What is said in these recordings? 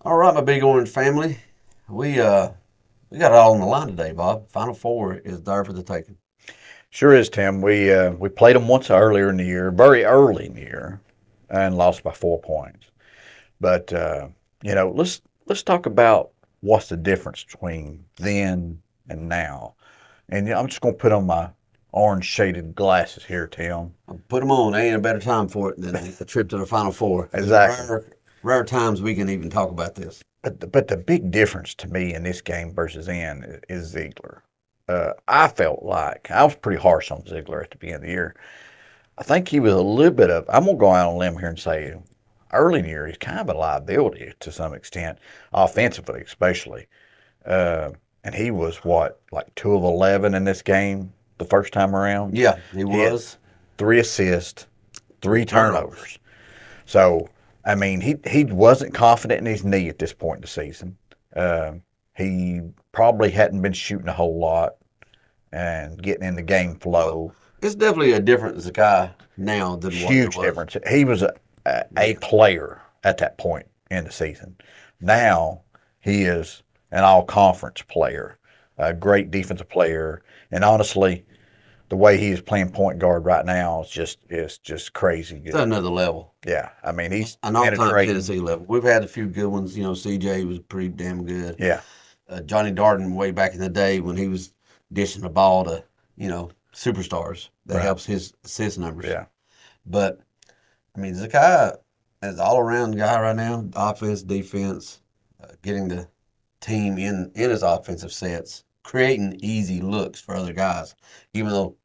All right, my big orange family. We got it all on the line today, Bob. Final four is there for the taking. Sure is, Tim. We played them once earlier in the year, very early in the year, and lost by 4 points. But let's talk about what's the difference between then and now. And I'm just gonna put on my orange shaded glasses here, Tim. I'll put them on. Ain't a better time for it than a trip to the Final Four. There's Exactly. rare times we can even talk about this. But the big difference to me in this game versus in is Ziegler. I felt like I was pretty harsh on Ziegler at the beginning of the year. I think he was a little bit of. I'm gonna go out on a limb here and say, early in the year, he's kind of a liability to some extent, offensively especially. And he was what, like 2 of 11 in this game the first time around. Yeah, he He had was. 3 assists, three Turnovers. turnovers. So I mean, he wasn't confident in his knee at this point in the season. He probably hadn't been shooting a whole lot and getting in the game Well, flow. it's definitely a different Zakai now than what it Huge was. difference. He was a player at that point in the season. Now he is an all conference player, a great defensive player, and honestly, the way he is playing point guard right now is just crazy It's good. at another level, Yeah, I mean he's an all-time penetrating. Tennessee level. We've had a few good ones. CJ was pretty damn good. Yeah, Johnny Darden way back in the day when he was dishing the ball to superstars. That right. helps his assist numbers. Yeah, But I mean, Zakai is all around guy right now. Offense, defense, getting the team in his offensive sets, creating easy looks for other guys. Even though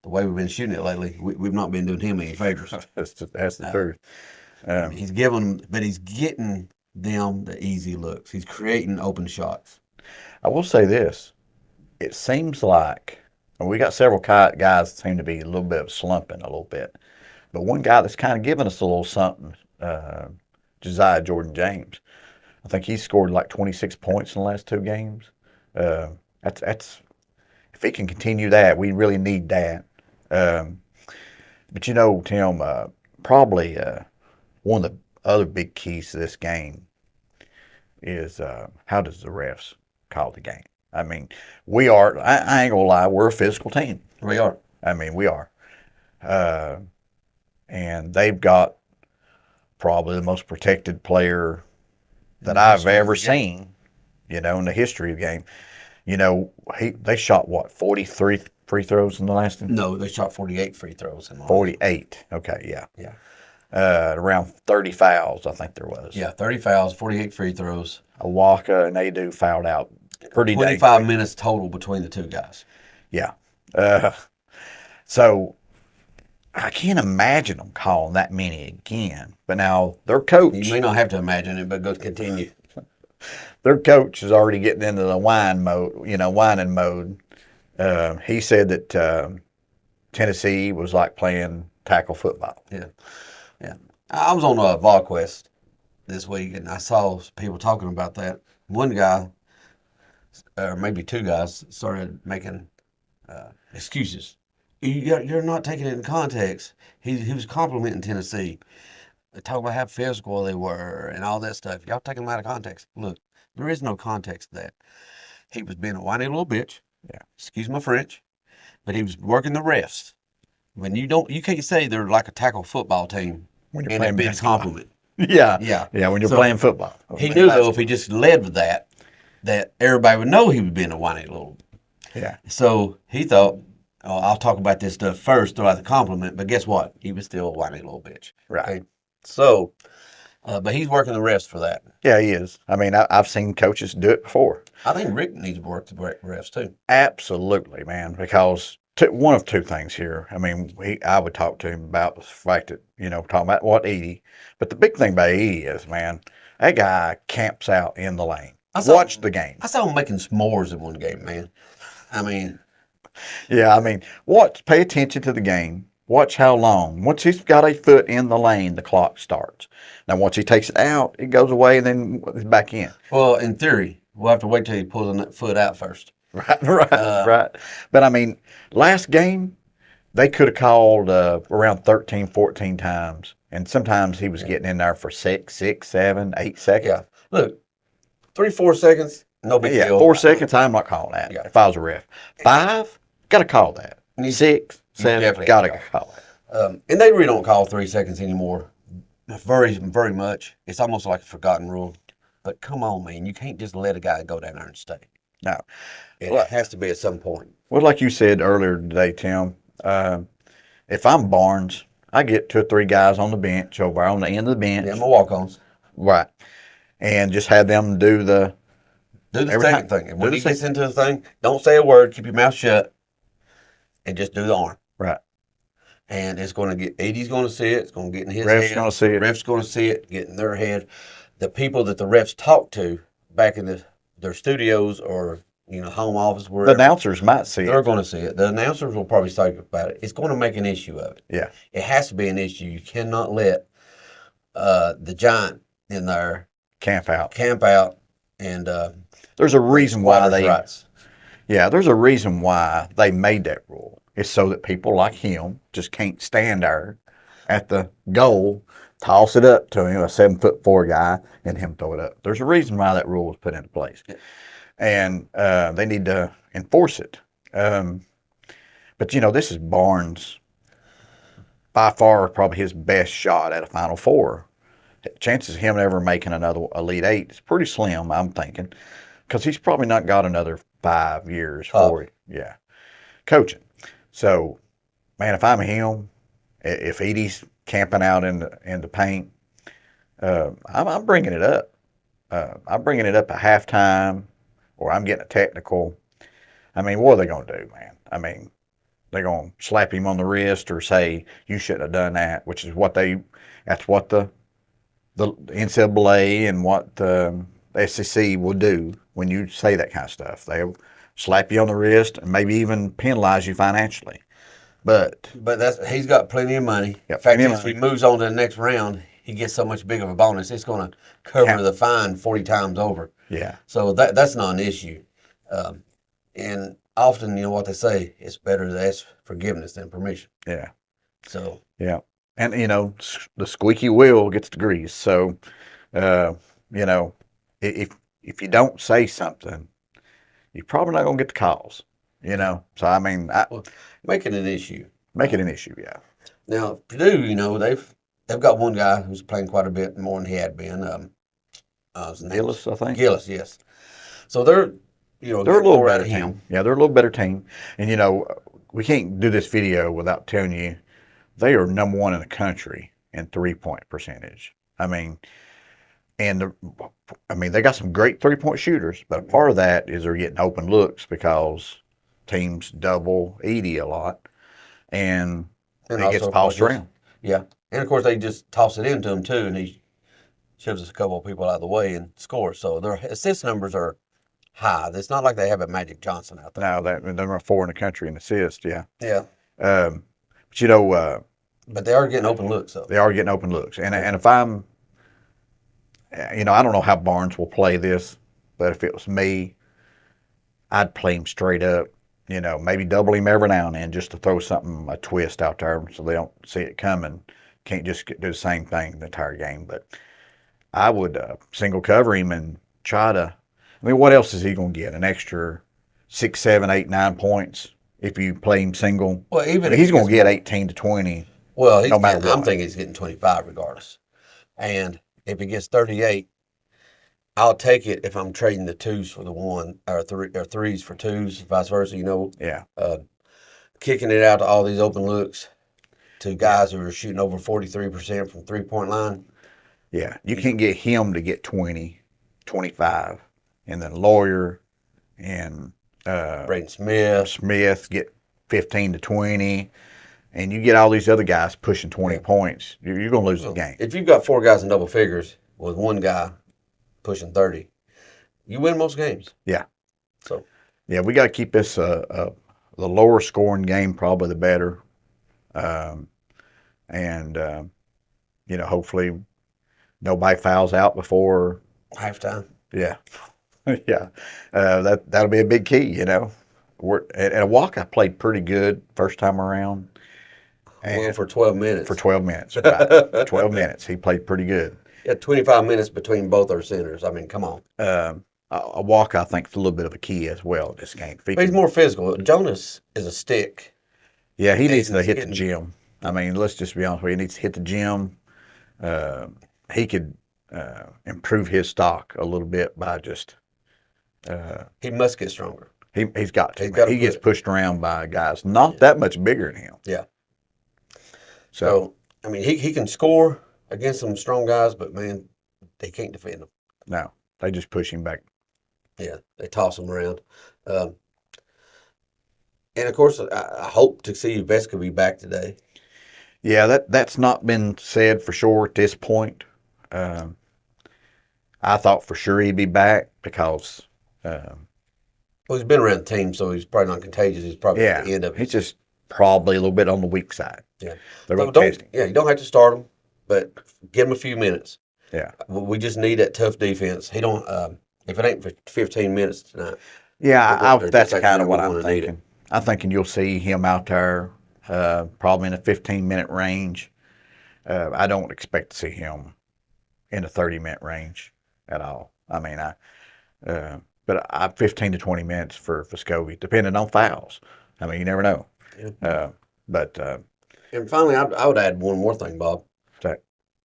the way we've been shooting it lately, we've not been doing him any favors. that's the Uh, truth. I mean, but he's getting them the easy looks. He's creating open shots. I will say this: it seems like and we got several guys that seem to be a little bit of slumping a little bit, but one guy that's kind of giving us a little something, Josiah Jordan James. I think he scored like 26 points in the last 2 games. Uh, that's if he can continue that, we really need that. Um, but Tim, probably one of the other big keys to this game is how does the refs call the game? I mean, we are. I ain't gonna lie, we're a physical team. We are. I mean, we are, uh, and they've got probably the most protected player In that the I've history of ever the game. seen. In the history of the game. They shot what 43 free throws in the last one? No, they shot 48 free throws in the last one. 48. Okay, yeah. Yeah. Around 30 fouls, I think there was. Yeah, 30 fouls, 48 free throws, Awaka and Adu fouled out pretty dang 25 quick. minutes total between the two guys. Yeah. Uh, so I can't imagine them calling that many again. But now You may not have to imagine it, but go continue. their coach is already getting into the whining mode. He said that Tennessee was like playing tackle football. Yeah, yeah. I was on Volquest this week, and I saw people talking about that. One guy, or maybe two guys, started making excuses. You're not taking it in context. He was complimenting Tennessee, talking about how physical they were and all that stuff. Y'all taking them out of context. Look, there is no context to that. He was being a whiny little bitch. Yeah. Excuse my French, but he was working the refs. When you can't say they're like a tackle football team When you're and it playing be a basketball. compliment. Yeah. Yeah. Yeah, when you're So playing football. he Playing knew though if he basketball. just led with that everybody would know he was being a whiny little. Yeah. So he thought, oh, I'll talk about this stuff first, throw out the compliment. But guess what? He was still a whiny little bitch. Right. Okay. So, but he's working the refs for that. Yeah, he is. I mean, I've seen coaches do it before. I think Rick needs to work the refs too. Absolutely, man. Because one of two things here. I mean, I would talk to him about the fact that, talking about what Edey. But the big thing about Edey is, man, that guy camps out in the lane. Watch the game. I saw him making s'mores in one game, man. I mean, Yeah, I mean, pay attention to the game. Watch how long. Once he's got a foot in the lane, the clock starts. Now, once he takes it out, it goes away and then it's back in. well, in theory, we'll have to wait till he pulls that foot out first. Right, right, Uh, right. But I mean, last game, they could have called around 13, 14 times And sometimes he was getting in there for 6, 7, 8 seconds. Yeah. Look, 3, 4 seconds, no big Yeah, deal. 4 seconds, I'm not calling that. Yeah. If I was a ref, 5, gotta call that. 6, 7, definitely gotta have to call it. And they really don't call 3 seconds anymore. Very, very much. It's almost like a forgotten rule. But come on, man, you can't just let a guy go down there and stay. No. It Well, has to be at some point. well, like you said earlier today, Tim, if I'm Barnes, I get 2 or 3 guys on the bench over on the end of the bench. Yeah, my walk-ons. Right. And just have them do the every second time. thing. And when he gets into the thing, don't say a word, keep your mouth shut, and just do the arm. Right. And it's going to get, Edey's going to see it. It's going to get in his Ref's head. gonna see it. Ref's going to see it, get in their head. The people that the refs talk to back in their studios or home office, The wherever, announcers might see they're it. going to see it. The announcers will probably talk about it. It's going to make an issue of it. Yeah. It has to be an issue. You cannot let the giant in there Camp out. and There's a reason why squatters' they. rights. Yeah, there's a reason why they made that rule. It's so that people like him just can't stand there at the goal, toss it up to him, a 7'4" guy, and him throw it up. There's a reason why that rule was put into place, and they need to enforce it. But this is Barnes, by far probably his best shot at a Final Four. Chances of him ever making another Elite Eight is pretty slim, I'm thinking, because he's probably not got another 5 years for it. Yeah, coaching. So, man, if I'm him, if Edey's camping out in the paint, I'm bringing it up. I'm bringing it up at halftime, or I'm getting a technical. I mean, what are they going to do, man? I mean, they're going to slap him on the wrist or say you shouldn't have done that, which is what that's what the NCAA and what the SEC will do when you say that kind of stuff. They'll slap you on the wrist and maybe even penalize you financially. But he's got plenty of money. In fact, if he moves on to the next round, he gets so much big of a bonus, it's going to cover the fine 40 times over. Yeah. So that's not an issue. And often, what they say, it's better to ask forgiveness than permission. Yeah. So. Yeah. And, the squeaky wheel gets the grease. So, if you don't say something, you're probably not going to get the calls, So, I mean, make it an issue. Make it an issue, yeah. Now, Purdue, they've got one guy who's playing quite a bit more than he had been. Gillis, I think. Gillis, yes. So they're a little better team. Yeah, they're a little better team. And, we can't do this video without telling you they are number 1 in the country in 3-point percentage. I mean, they got some great 3-point shooters, but a part of that is they're getting open looks because teams double Edey a lot, and it gets passed around. Yeah, and of course they just toss it into him too, and he shoves us a couple of people out of the way and scores. So their assist numbers are high. It's not like they have a Magic Johnson out there. No, they're number 4 in the country in assists. Yeah. Yeah. But but they are getting open looks, though. They are getting open looks, and if I'm, I don't know how Barnes will play this, but if it was me, I'd play him straight up. Maybe double him every now and then just to throw a twist out there so they don't see it coming. Can't just do the same thing the entire game. But I would single cover him and try to. I mean, what else is he going to get? An extra 6, 7, 8, 9 points if you play him single? Well, even he's going to get 18 to 20. Well, no matter what. I'm thinking he's getting 25 regardless. And if he gets 38, I'll take it if I'm trading the 2s for the 1 or 3s for 2s, vice versa. Yeah. Kicking it out to all these open looks to guys who are shooting over 43% from 3-point line. Yeah, you can't get him to get 20, 25, and then Lawyer and Braden Smith get 15 to 20, and you get all these other guys pushing 20 points. You're going to lose the game. If you've got 4 guys in double figures with 1 guy pushing 30, you win most games. Yeah. So. Yeah, we got to keep this the lower scoring game probably the better, and hopefully nobody fouls out before halftime. Yeah. Yeah, that'll be a big key, At Awaka played pretty good first time around. And Well, for 12 minutes. for 12 minutes, right? 12 minutes. He played pretty good. Yeah, 25 minutes between both our centers. I mean, come on. A walk, I think, is a little bit of a key as well in this game. If he But he's can- more physical. Jonas is a stick. yeah, he needs and to he's hit the getting- gym. I mean, let's just be honest with you. He needs to hit the gym. He could improve his stock a little bit by just He must get stronger. he's got to. He's Man. gotta He gets put- pushed around by guys not that much bigger than him. Yeah. So So, I mean, he can score against some strong guys, but, man, they can't defend him. no, they just push him back. Yeah, they toss him around. And, of course, I hope to see Veska be back today. Yeah, that's not been said for sure at this point. I thought for sure he'd be back because Well, he's been around the team, so he's probably not contagious. He's probably at the end of it. he's just probably a little bit on the weak side. Yeah. They're So going to test him. yeah, you don't have to start him, but give him a few minutes. Yeah. We just need that tough defense. He don't. If it ain't for 15 minutes tonight, Yeah, They're that's just kind of we're what I'm gonna need it. thinking. I'm thinking you'll see him out there probably in a 15-minute range. I don't expect to see him in a 30-minute range at all. I mean, but 15 to 20 minutes for Scovey, depending on fouls. I mean, you never know. Yeah. But And finally, I would add one more thing, Bob. Okay.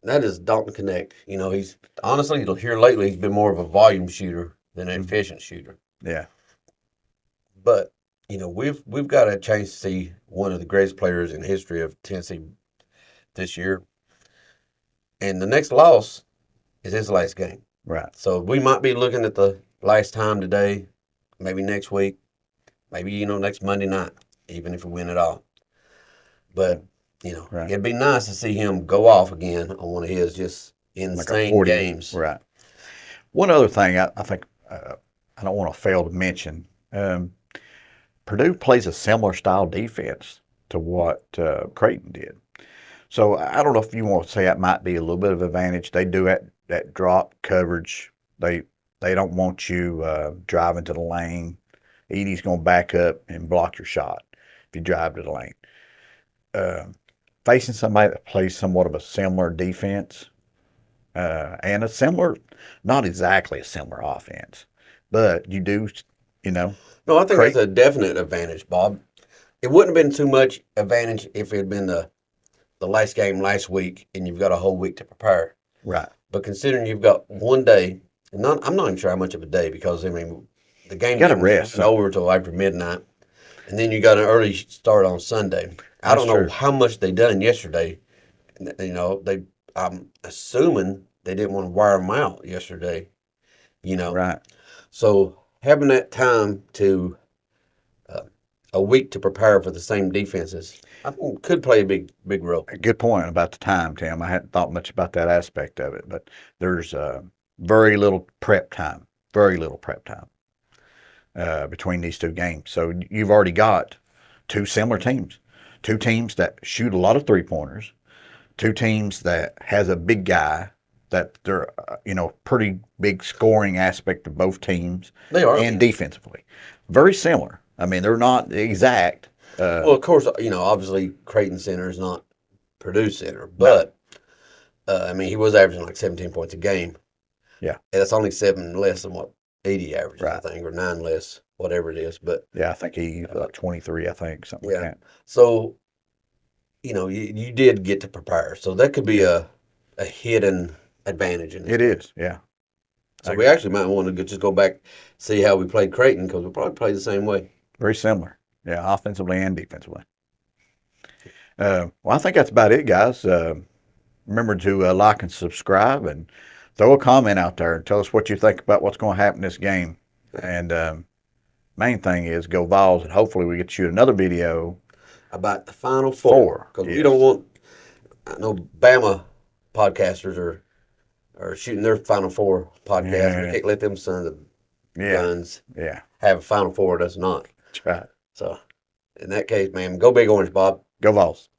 That is Dalton Connect. You know, he's honestly here lately. He's been more of a volume shooter than an efficient shooter. yeah, But you know, we've got a chance to see one of the greatest players in the history of Tennessee this year. And the next loss is his last game. right. So we might be looking at the last time today, maybe next week, maybe, next Monday night, even if we win it all. But, Right. it'd be nice to see him go off again on one of his just Like a insane 40 games. Right. One other thing I think I don't want to fail to mention. Purdue plays a similar style defense to what Creighton did. So I don't know if you want to say that might be a little bit of advantage. They do that drop coverage. They don't want you driving to the lane. Edey's going to back up and block your shot if you drive to the lane. Facing somebody that plays somewhat of a similar defense and a similar, not exactly a similar offense, but you do, No, I think that's a definite advantage, Bob. It wouldn't have been too much advantage if it had been the last game last week and you've got a whole week to prepare. right. But considering you've got one day, and I'm not even sure how much of a day because, the game gotta didn't rest, get over until after midnight. And then you got an early start on Sunday. I That's don't know true. how much they done yesterday. I'm assuming they didn't want to wire them out yesterday. Right. So having that time to a week to prepare for the same defenses, I think could play a big role. Good point about the time, Tim. I hadn't thought much about that aspect of it, but there's very little prep time between these two games. So you've already got two similar teams, two teams that shoot a lot of three-pointers, two teams that has a big guy that they're, pretty big scoring aspect of both teams. They are. And defensively. Very similar. I mean, they're not exact. Well, of course, obviously Creighton Center is not Purdue Center, but he was averaging like 17 points a game. Yeah. And that's only 7 less than what Edey averages, Right. I think, or 9 less, whatever it is. But Yeah, I think he's like 23, I think, something Yeah. like that. so, you did get to prepare, so that could be a hidden advantage in It is, yeah. So we actually might want to just go back, see how we played Creighton, because we probably played the same way. Very similar. Yeah, offensively and defensively. Well, I think that's about it, guys. Remember to like and subscribe and throw a comment out there and tell us what you think about what's going to happen this game. And main thing is go Vols, and hopefully we get to shoot another video. About the Final Four, because we don't want, I know Bama podcasters are shooting their Final Four podcast. Yeah. We can't let them sons of guns Yeah, have a Final Four that's not. that's right. So, in that case, man, go Big Orange, Bob. Go Vols.